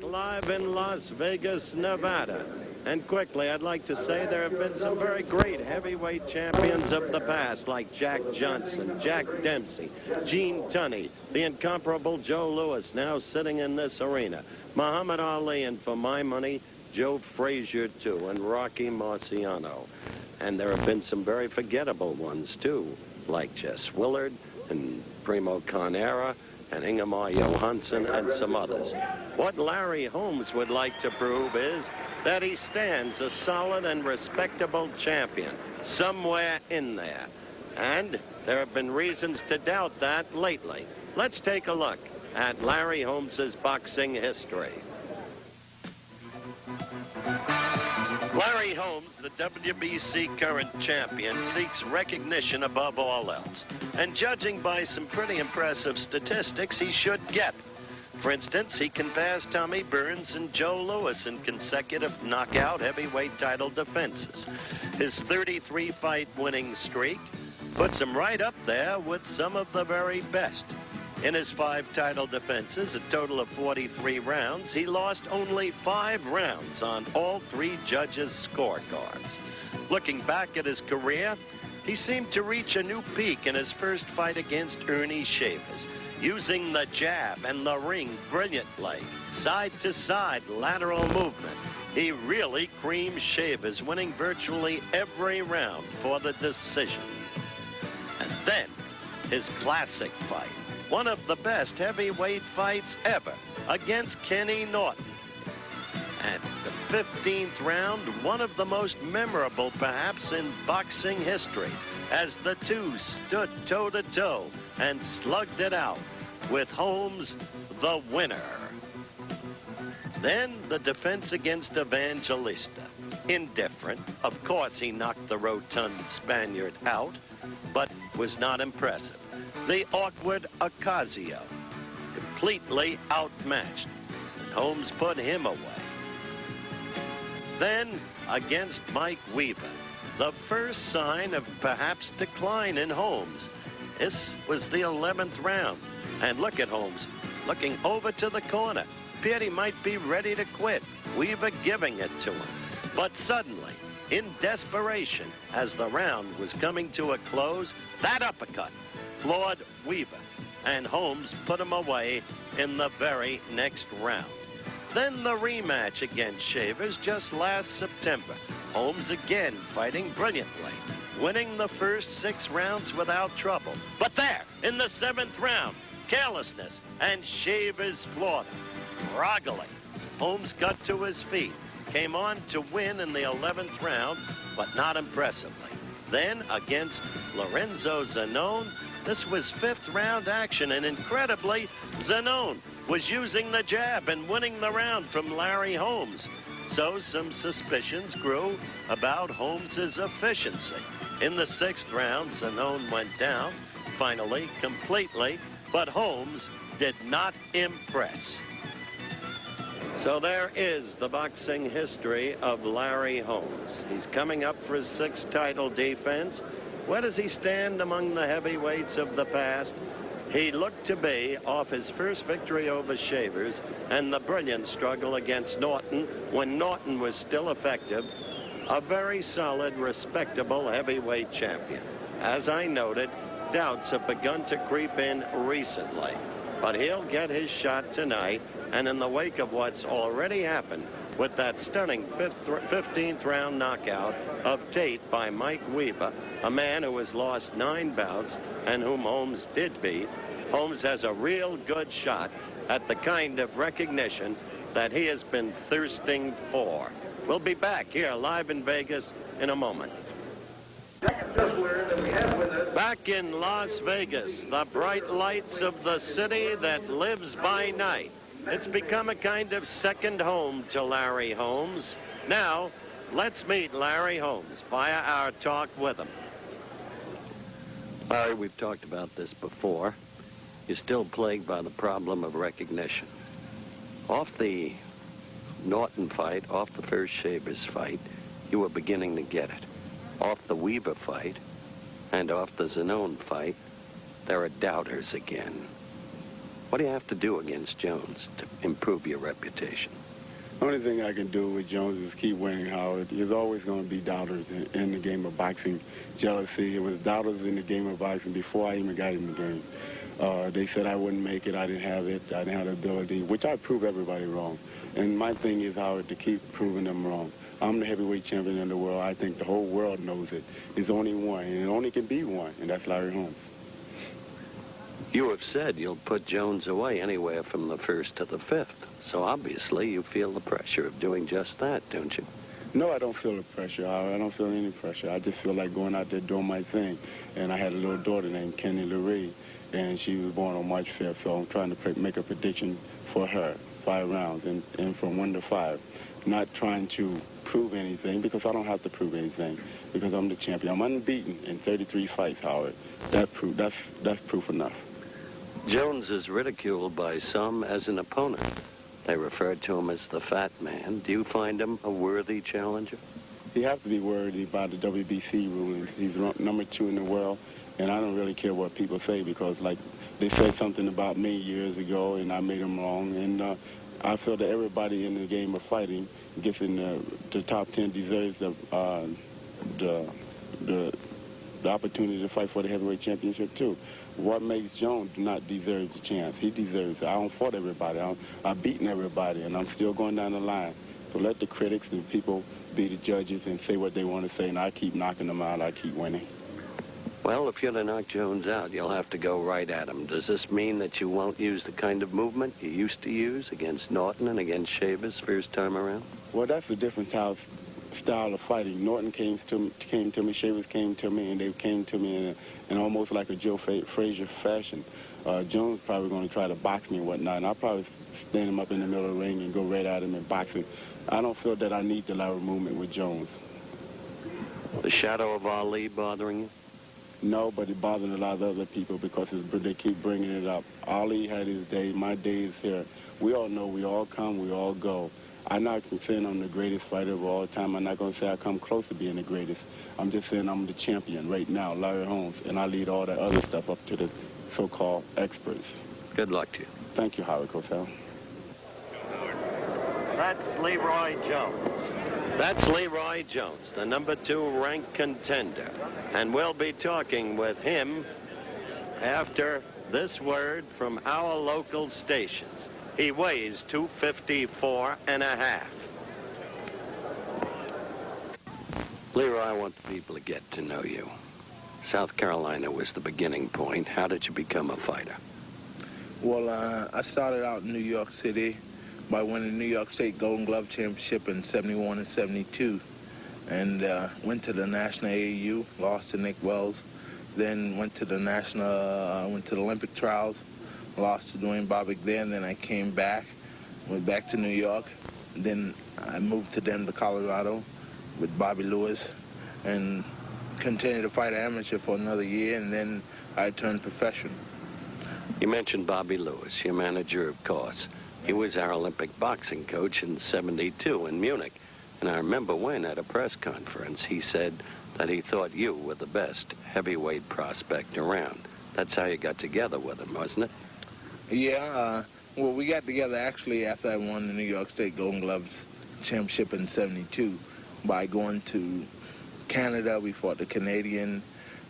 Live in Las Vegas, Nevada. And quickly, I'd like to say there have been some very great heavyweight champions of the past, like Jack Johnson, Jack Dempsey, Gene Tunney, the incomparable Joe Louis, now sitting in this arena, Muhammad Ali, and for my money, Joe Frazier, too, and Rocky Marciano. And there have been some very forgettable ones, too, like Jess Willard and Primo Carnera and Ingemar Johansson and some others. What Larry Holmes would like to prove is that he stands a solid and respectable champion somewhere in there. And there have been reasons to doubt that lately. Let's take a look at Larry Holmes's boxing history. Larry Holmes, the WBC current champion, seeks recognition above all else. And judging by some pretty impressive statistics, he should get. For instance, he can pass Tommy Burns and Joe Louis in consecutive knockout heavyweight title defenses. His 33-fight winning streak puts him right up there with some of the very best. In his 5 title defenses, a total of 43 rounds, he lost only 5 rounds on all 3 judges' scorecards. Looking back at his career, he seemed to reach a new peak in his first fight against Ernie Shavers, using the jab and the ring brilliantly, side-to-side lateral movement. He really creamed Shavers, winning virtually every round for the decision. And then, his classic fight. One of the best heavyweight fights ever against Kenny Norton. And the 15th round, one of the most memorable perhaps in boxing history, as the two stood toe-to-toe and slugged it out with Holmes the winner. Then the defense against Evangelista. Indifferent. Of course he knocked the rotund Spaniard out, but was not impressive. The awkward Ocasio, completely outmatched, and Holmes put him away. Then, against Mike Weaver, the first sign of perhaps decline in Holmes. This was the 11th round, and look at Holmes, looking over to the corner. Appeared he might be ready to quit, Weaver giving it to him. But suddenly, in desperation, as the round was coming to a close, that uppercut floored Weaver, and Holmes put him away in the very next round. Then the rematch against Shavers just last September. Holmes again fighting brilliantly, winning the first 6 rounds without trouble. But there, in the 7th round, carelessness, and Shavers floored him. Groggily, Holmes got to his feet, came on to win in the 11th round, but not impressively. Then, against Lorenzo Zanone, this was 5th round action, and incredibly, Zanone was using the jab and winning the round from Larry Holmes. So some suspicions grew about Holmes's efficiency. In the 6th round, Zanone went down, finally, completely, but Holmes did not impress. So there is the boxing history of Larry Holmes. He's coming up for his 6th title defense. Where does he stand among the heavyweights of the past? He looked to be, off his first victory over Shavers and the brilliant struggle against Norton when Norton was still effective, a very solid, respectable heavyweight champion. As I noted, doubts have begun to creep in recently, but he'll get his shot tonight, and in the wake of what's already happened with that stunning 15th round knockout of Tate by Mike Weaver, a man who has lost 9 bouts and whom Holmes did beat, Holmes has a real good shot at the kind of recognition that he has been thirsting for. We'll be back here live in Vegas in a moment. Back in Las Vegas, the bright lights of the city that lives by night. It's become a kind of second home to Larry Holmes. Now, let's meet Larry Holmes via our talk with him. Larry, we've talked about this before. You're still plagued by the problem of recognition. Off the Norton fight, off the first Shavers fight, you were beginning to get it. Off the Weaver fight and off the Zanone fight, there are doubters again. What do you have to do against Jones to improve your reputation? The only thing I can do with Jones is keep winning, Howard. There's always going to be doubters in the game of boxing. Jealousy. It was doubters in the game of boxing before I even got in the game. They said I wouldn't make it. I didn't have it. I didn't have the ability, which I prove everybody wrong. And my thing is, Howard, to keep proving them wrong. I'm the heavyweight champion in the world. I think the whole world knows it. There's only one, and it only can be one, and that's Larry Holmes. You have said you'll put Jones away anywhere from the 1st to the 5th. So obviously you feel the pressure of doing just that, don't you? No, I don't feel the pressure, Howard. I don't feel any pressure. I just feel like going out there doing my thing. And I had a little daughter named Kenny Lurie, and she was born on March 5th, so I'm trying to make a prediction for her, 5 rounds, and from 1 to 5. Not trying to prove anything, because I don't have to prove anything, because I'm the champion. I'm unbeaten in 33 fights, Howard. That's proof enough. Jones is ridiculed by some as an opponent. They refer to him as the fat man. Do you find him a worthy challenger? He has to be worthy by the WBC rulings. He's number 2 in the world, and I don't really care what people say, because, like, they said something about me years ago, and I made them wrong. And I feel that everybody in the game of fighting gets in the top 10 deserves the opportunity to fight for the heavyweight championship, too. What makes Jones not deserve the chance? He deserves it. I don't fought everybody. I've beaten everybody, and I'm still going down the line. So let the critics and people be the judges and say what they want to say, and I keep knocking them out. I keep winning. Well, if you're to knock Jones out, you'll have to go right at him. Does this mean that you won't use the kind of movement you used to use against Norton and against Shavers first time around? Well, that's a different style of fighting. Norton came to me, Shavers came to me, and they came to me in almost like a Joe Frazier fashion. Jones probably going to try to box me and whatnot, and I'll probably stand him up in the middle of the ring and go right at him and box him. I don't feel that I need the lateral movement with Jones. The shadow of Ali bothering you? No, but it bothers a lot of other people because they keep bringing it up. Ali had his day. My day is here. We all know we all come, we all go. I'm not saying I'm the greatest fighter of all time. I'm not going to say I come close to being the greatest. I'm just saying I'm the champion right now, Larry Holmes, and I lead all that other stuff up to the so-called experts. Good luck to you. Thank you, Howard Cosell. That's Leroy Jones. That's Leroy Jones, the number 2 ranked contender. And we'll be talking with him after this word from our local stations. He weighs 254 and a half. Leroy, I want the people to get to know you. South Carolina was the beginning point. How did you become a fighter? Well, I started out in New York City by winning the New York State Golden Glove Championship in 71 and 72. And went to the National AAU, lost to Nick Wells. Then went to the Olympic trials, lost to Dwayne Bobbitt there. And then I came back, went back to New York. And then I moved to Denver, Colorado with Bobby Lewis and continued to fight amateur for another year. And then I turned professional. You mentioned Bobby Lewis, your manager, of course. He was our Olympic boxing coach in '72 in Munich. And I remember when, at a press conference, he said that he thought you were the best heavyweight prospect around. That's how you got together with him, wasn't it? Yeah, well, we got together actually after I won the New York State Golden Gloves Championship in '72 by going to Canada. We fought the Canadian,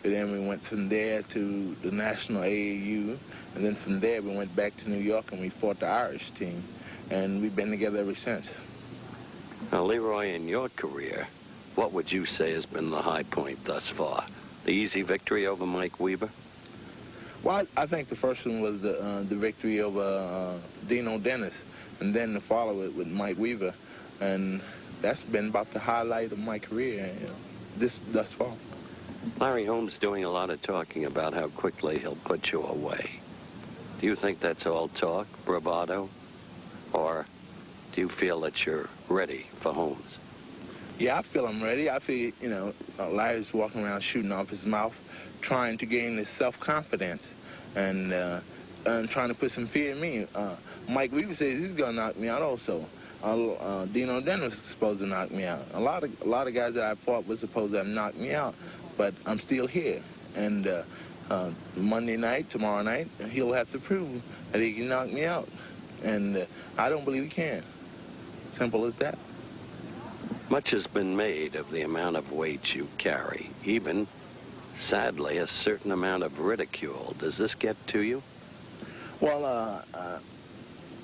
and then we went from there to the National AAU, and then from there we went back to New York and we fought the Irish team, and we've been together ever since. Now, Leroy, in your career, what would you say has been the high point thus far? The easy victory over Mike Weaver? Well, I think the first one was the victory over Dino Dennis, and then to follow it with Mike Weaver, and that's been about the highlight of my career, thus far. Larry Holmes doing a lot of talking about how quickly he'll put you away. Do you think that's all talk, bravado, or do you feel that you're ready for Holmes? Yeah, I feel I'm ready. I feel, Larry's walking around shooting off his mouth, trying to gain his self-confidence and trying to put some fear in me. Mike Weaver says he's going to knock me out also. Dino Dennis was supposed to knock me out. A lot of guys that I fought were supposed to have knocked me out, but I'm still here. And Monday night, tomorrow night, he'll have to prove that he can knock me out. And I don't believe he can. Simple as that. Much has been made of the amount of weight you carry, even, sadly, a certain amount of ridicule. Does this get to you? Well,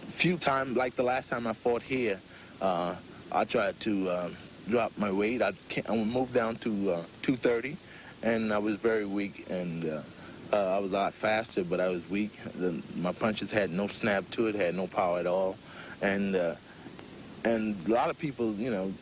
few times, like the last time I fought here, I tried to drop my weight. I moved down to 230, and I was very weak, and I was a lot faster, but I was weak. My punches had no snap to it, had no power at all, and a lot of people, you know,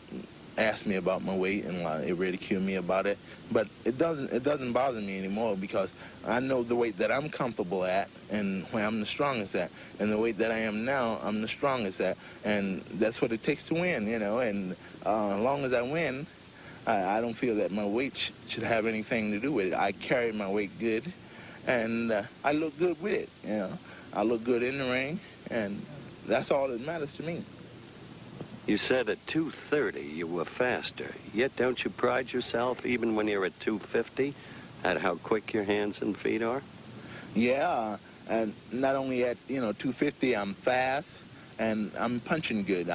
ask me about my weight and they ridicule me about it, but it doesn't bother me anymore because I know the weight that I'm comfortable at and where I'm the strongest at, and the weight that I am now, I'm the strongest at, and that's what it takes to win, you know. And as long as I win, I don't feel that my weight should have anything to do with it. I carry my weight good, and I look good with it, you know. I look good in the ring, and that's all that matters to me. You said at 230 you were faster, yet don't you pride yourself, even when you're at 250, at how quick your hands and feet are? Yeah, and not only at, you know, 250, I'm fast, and I'm punching good.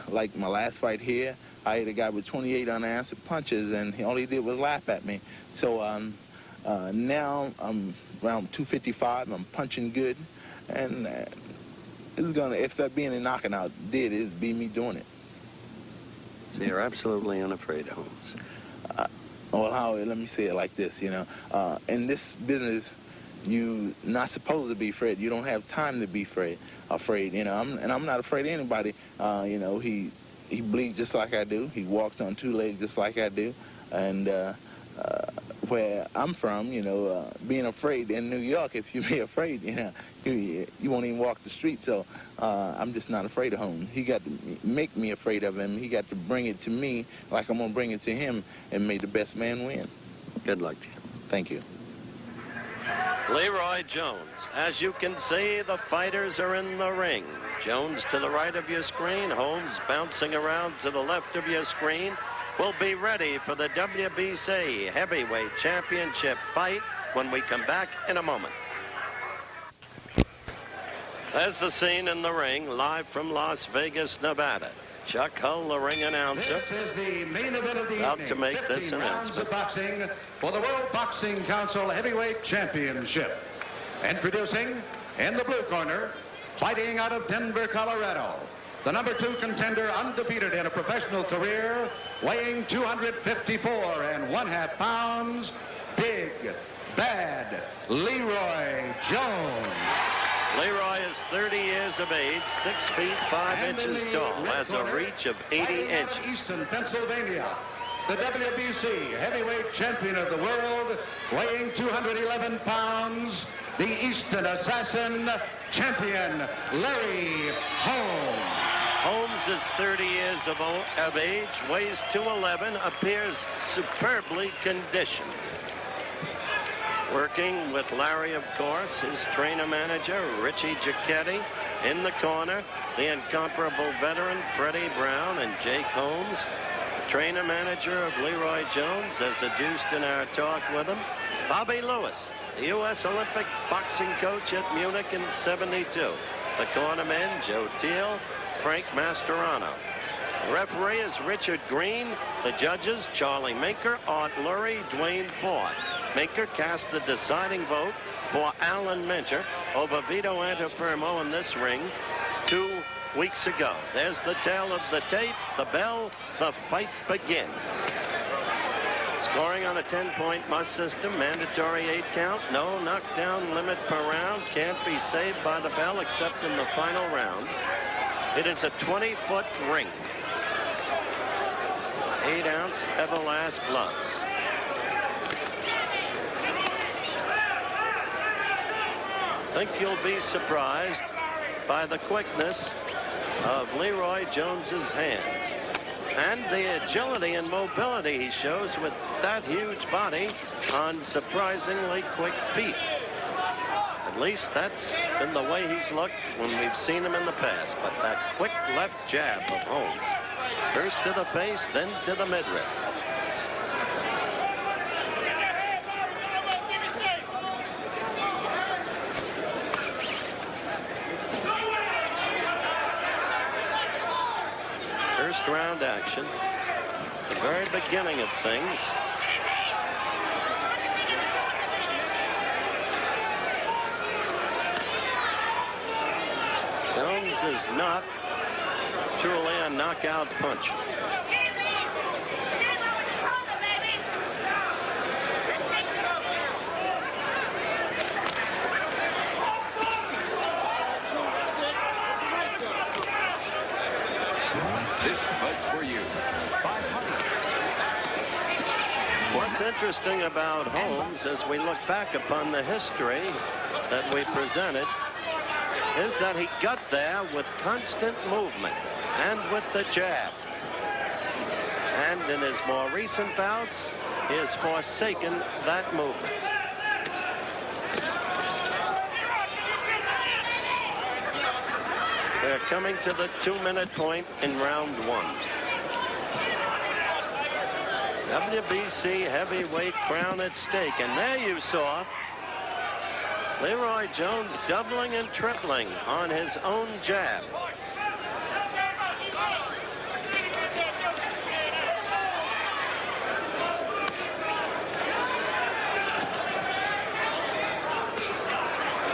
Like my last fight here, I hit a guy with 28 unanswered punches, and all he did was laugh at me. So now I'm around 255, I'm punching good, and it's gonna, if that being a knocking out did, it'd be me doing it. So you're absolutely unafraid, Holmes. Well, let me say it like this, you know. In this business, you're not supposed to be afraid. You don't have time to be afraid, you know. I'm not afraid of anybody. You know, he bleeds just like I do. He walks on two legs just like I do. And where I'm from, you know, being afraid in New York, if you be afraid, you know, you won't even walk the street. So I'm just not afraid of Holmes. He got to make me afraid of him. He got to bring it to me like I'm going to bring it to him and make the best man win. Good luck to you. Thank you. Leroy Jones. As you can see, the fighters are in the ring. Jones to the right of your screen, Holmes bouncing around to the left of your screen. We'll be ready for the WBC Heavyweight Championship fight when we come back in a moment. There's the scene in the ring, live from Las Vegas, Nevada. Chuck Hull, the ring announcer. This is the main event of the About evening. to make 50 this rounds announcement. of boxing for the World Boxing Council Heavyweight Championship. Introducing, in the blue corner, fighting out of Denver, Colorado, the number 2 contender, undefeated in a professional career, weighing 254 1/2 pounds, Big Bad Leroy Jones. Leroy is 30 years of age, 6 feet 5 And in inches the tall, red has a corner, reach of 80 fighting out of inches. Easton, Pennsylvania, the WBC heavyweight champion of the world, weighing 211 pounds, the Easton Assassin champion, Larry Holmes. Holmes is 30 years of age, weighs 211, appears superbly conditioned. Working with Larry, of course, his trainer manager, Richie Giacchetti. In the corner, the incomparable veteran, Freddie Brown and Jake Holmes. The trainer manager of Leroy Jones, as adduced in our talk with him, Bobby Lewis, the U.S. Olympic boxing coach at Munich in '72. The cornermen, Joe Teal, Frank Mascherano. The referee is Richard Green. The judges, Charlie Minker, Art Lurie, Dwayne Ford. Minker cast the deciding vote for Alan Mincher over Vito Antuofermo in this ring 2 weeks ago. There's the tail of the tape, the bell, the fight begins. Scoring on a 10-point must system, mandatory 8 count, no knockdown limit per round, can't be saved by the bell except in the final round. It is a 20-foot ring. 8-ounce Everlast gloves. Think you'll be surprised by the quickness of Leroy Jones's hands and the agility and mobility he shows with that huge body on surprisingly quick feet. At least that's been the way he's looked when we've seen him in the past. But that quick left jab of Holmes, first to the face, then to the midriff. First round action. The very beginning of things. Jones is not truly a knockout puncher. This fight's for you. 500. What's interesting about Holmes as we look back upon the history that we presented is that he got there with constant movement and with the jab. And in his more recent bouts, he has forsaken that movement. We're coming to the 2-minute point in round 1. WBC heavyweight crown at stake. And there you saw Leroy Jones doubling and tripling on his own jab.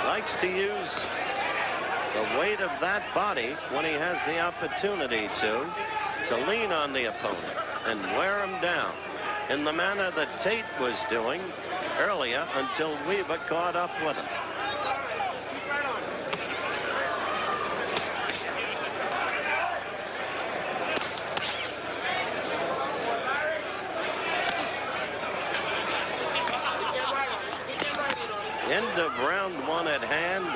Likes to use the weight of that body when he has the opportunity to lean on the opponent and wear him down in the manner that Tate was doing earlier until Weaver caught up with him. End of round 1 at hand,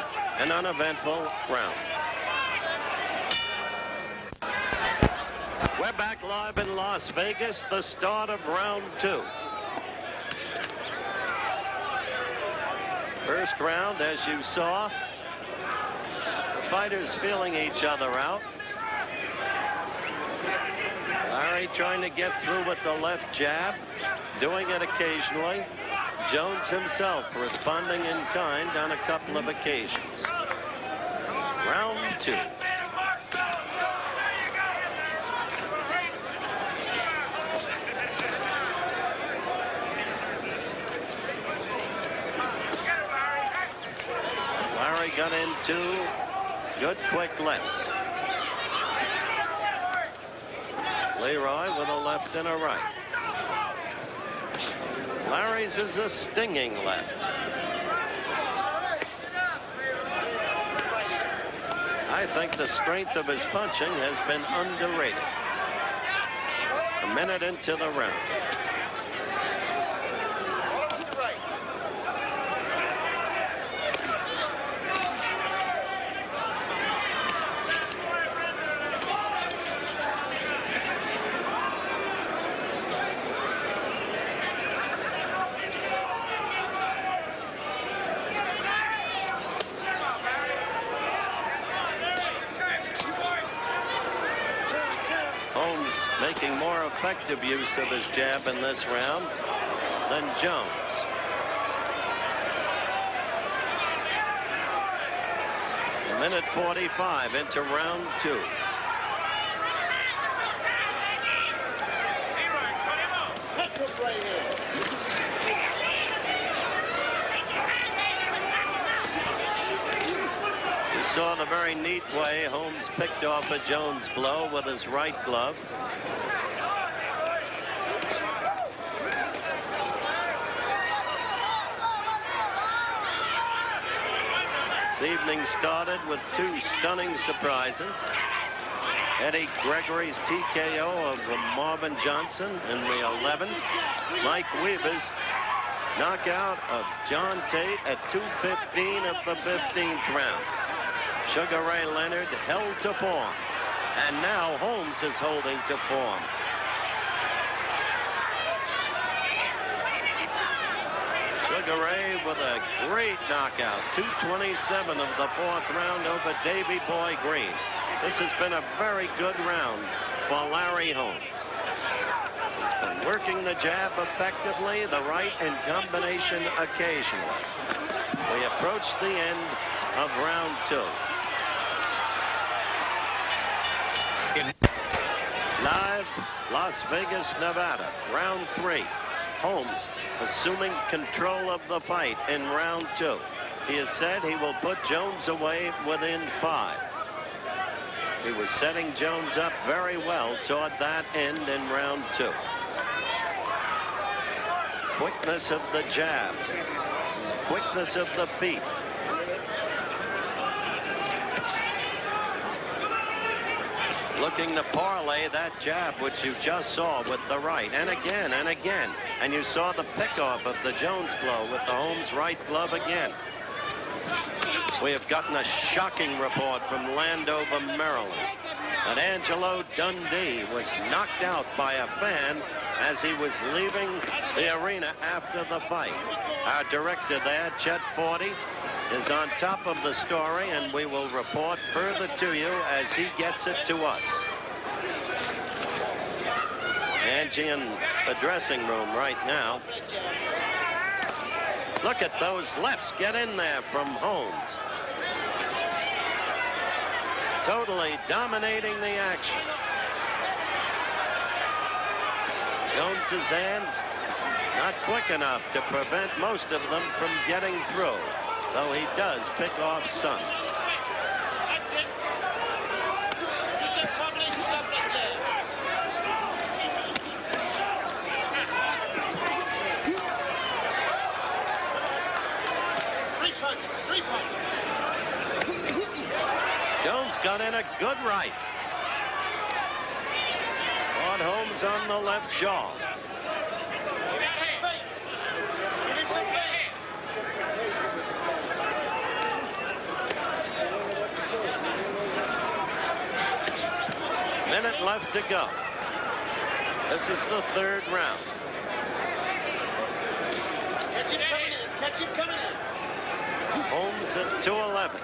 an uneventful round. We're back live in Las Vegas, the start of round 2. First round, as you saw, the fighters feeling each other out. Larry trying to get through with the left jab, doing it occasionally. Jones himself responding in kind on a couple of occasions. Round 2. Larry got into good quick lefts. Leroy with a left and a right. Larry's is a stinging left. I think the strength of his punching has been underrated. A minute into the round. Making more effective use of his jab in this round than Jones. A minute 45 into round 2. You saw the very neat way Holmes picked off a Jones blow with his right glove. This evening started with 2 stunning surprises. Eddie Gregory's TKO of Marvin Johnson in the 11th. Mike Weaver's knockout of John Tate at 2:15 of the 15th round. Sugar Ray Leonard held to form. And now Holmes is holding to form. Sugar Ray with a great knockout. 2:27 of the 4th round over Davy Boy Green. This has been a very good round for Larry Holmes. He's been working the jab effectively, the right in combination occasionally. We approach the end of round 2. Live, Las Vegas, Nevada, round 3. Holmes assuming control of the fight in round 2. He has said he will put Jones away within 5. He was setting Jones up very well toward that end in round 2. Quickness of the jab. Quickness of the feet. Looking to parlay that jab, which you just saw with the right, and again and again. And you saw the pickoff of the Jones blow with the Holmes right glove again. We have gotten a shocking report from Landover, Maryland, that Angelo Dundee was knocked out by a fan as he was leaving the arena after the fight. Our director there, Chet Forty, is on top of the story, and we will report further to you as he gets it to us. Angie in the dressing room right now. Look at those lefts get in there from Holmes. Totally dominating the action. Jones's hands not quick enough to prevent most of them from getting through, though he does pick off some. That's it. You should combination stuff like that. Three punch. Jones got in a good right. Caught Holmes on the left jaw. Minute left to go. This is the 3rd round. Catch him coming in. Holmes at 211.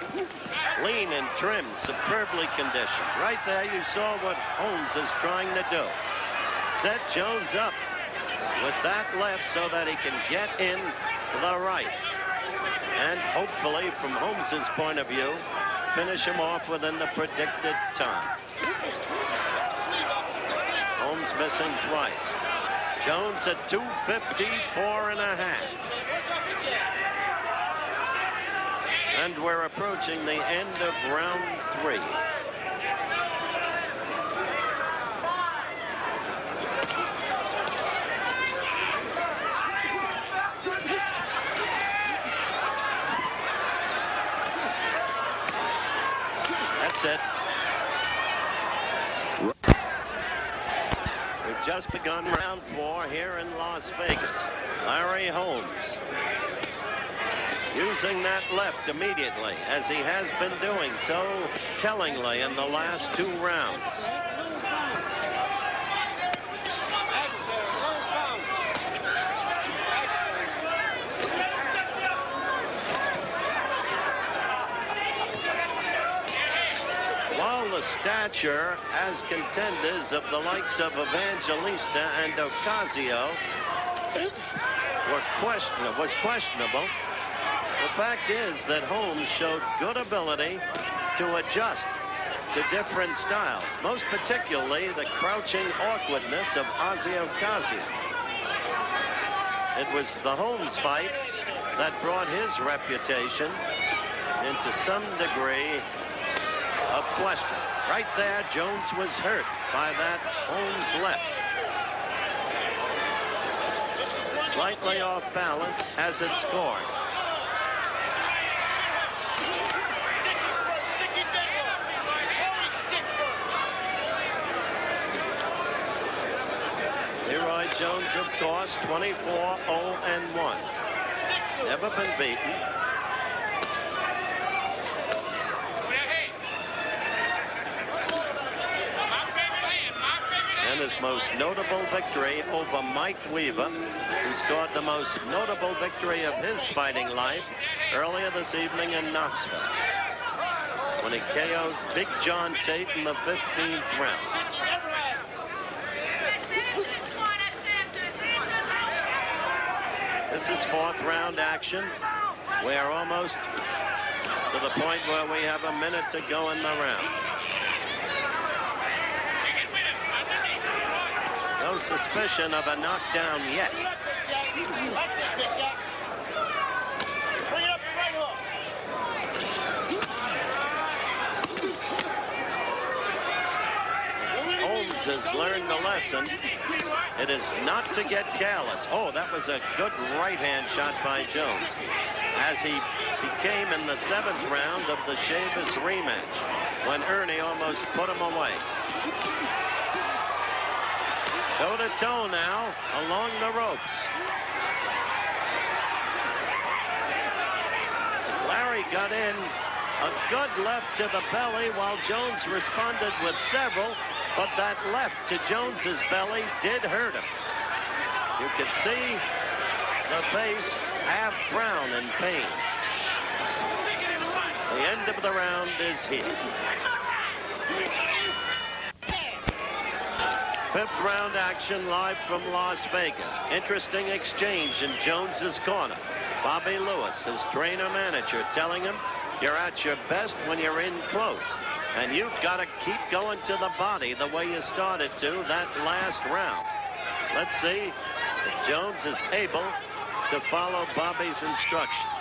Lean and trim, superbly conditioned. Right there you saw what Holmes is trying to do. Set Jones up with that left so that he can get in the right. And hopefully, from Holmes's point of view, finish him off within the predicted time. Holmes missing twice. Jones at 254.5. And we're approaching the end of round 3. That's it. We've just begun round 4 here in Las Vegas. Larry Holmes using that left immediately, as he has been doing so tellingly in the last 2 rounds. While the stature as contenders of the likes of Evangelista and Ocasio was questionable, the fact is that Holmes showed good ability to adjust to different styles, most particularly the crouching awkwardness of Ozzy Ocasio. It was the Holmes fight that brought his reputation into some degree of question. Right there, Jones was hurt by that Holmes left. Slightly off balance as it scored. Leroy Jones, of course, 24-0-1. Never been beaten. And his most notable victory over Mike Weaver, who scored the most notable victory of his fighting life earlier this evening in Knoxville, when he KO'd Big John Tate in the 15th round. This is 4th round action. We are almost to the point where we have a minute to go in the round. suspicion of a knockdown yet. Bring it up, Big Jack. That's it, Big Jack. Bring it up your right hook. Holmes has learned the lesson. It is not to get callous. Oh, that was a good right-hand shot by Jones, as he became in the 7th round of the Chavis rematch, when Ernie almost put him away. Toe-to-toe now along the ropes. Larry got in a good left to the belly while Jones responded with several, but that left to Jones's belly did hurt him. You could see the face half brown in pain. The end of the round is here. 5th round action live from Las Vegas. Interesting exchange in Jones's corner. Bobby Lewis, his trainer-manager, telling him, you're at your best when you're in close. And you've got to keep going to the body the way you started to that last round. Let's see if Jones is able to follow Bobby's instructions.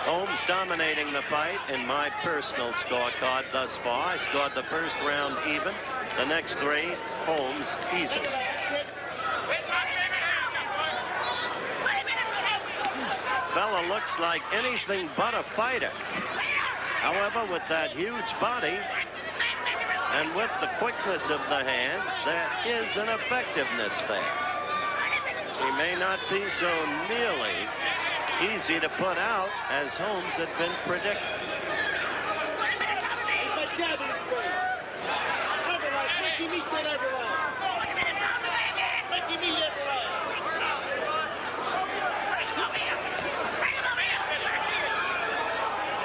Holmes dominating the fight in my personal scorecard thus far. I scored the first round even. The next 3, Holmes easily. Fella looks like anything but a fighter. However, with that huge body and with the quickness of the hands, there is an effectiveness there. He may not be so nearly easy to put out as Holmes had been predicting.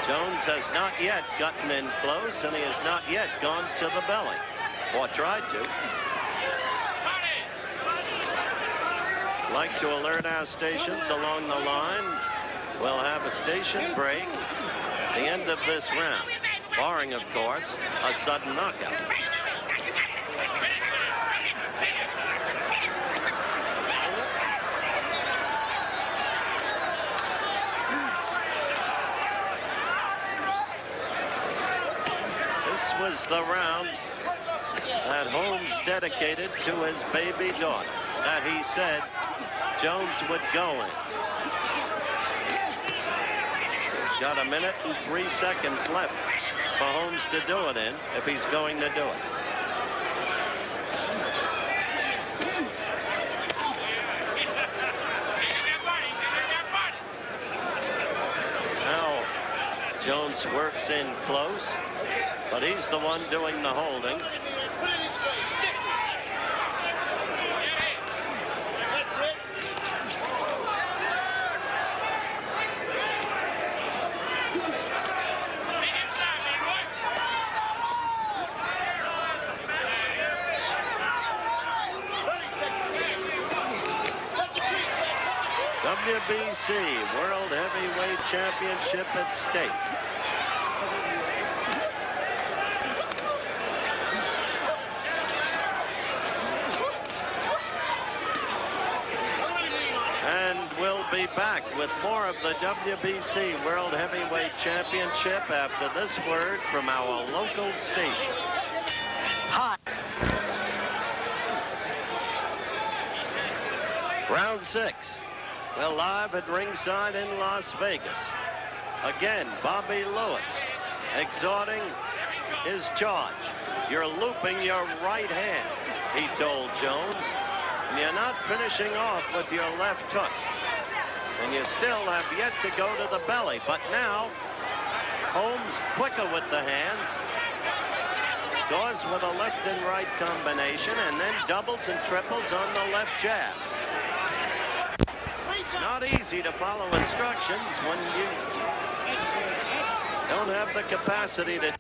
Jones has not yet gotten in close, and he has not yet gone to the belly, or tried to. Like to alert our stations along the line. We'll have a station break at the end of this round, barring, of course, a sudden knockout. This was the round that Holmes dedicated to his baby daughter, that he said Jones would go in. Got a minute and 3 seconds left for Holmes to do it in, if he's going to do it. Now Jones works in close, but he's the one doing the holding. WBC World Heavyweight Championship at stake. And we'll be back with more of the WBC World Heavyweight Championship after this word from our local station. Hi. Round 6. We're live at ringside in Las Vegas. Again, Bobby Lewis exhorting his charge. You're looping your right hand, he told Jones. And you're not finishing off with your left hook. And you still have yet to go to the belly. But now, Holmes quicker with the hands. Scores with a left and right combination, and then doubles and triples on the left jab. Not easy to follow instructions when you don't have the capacity to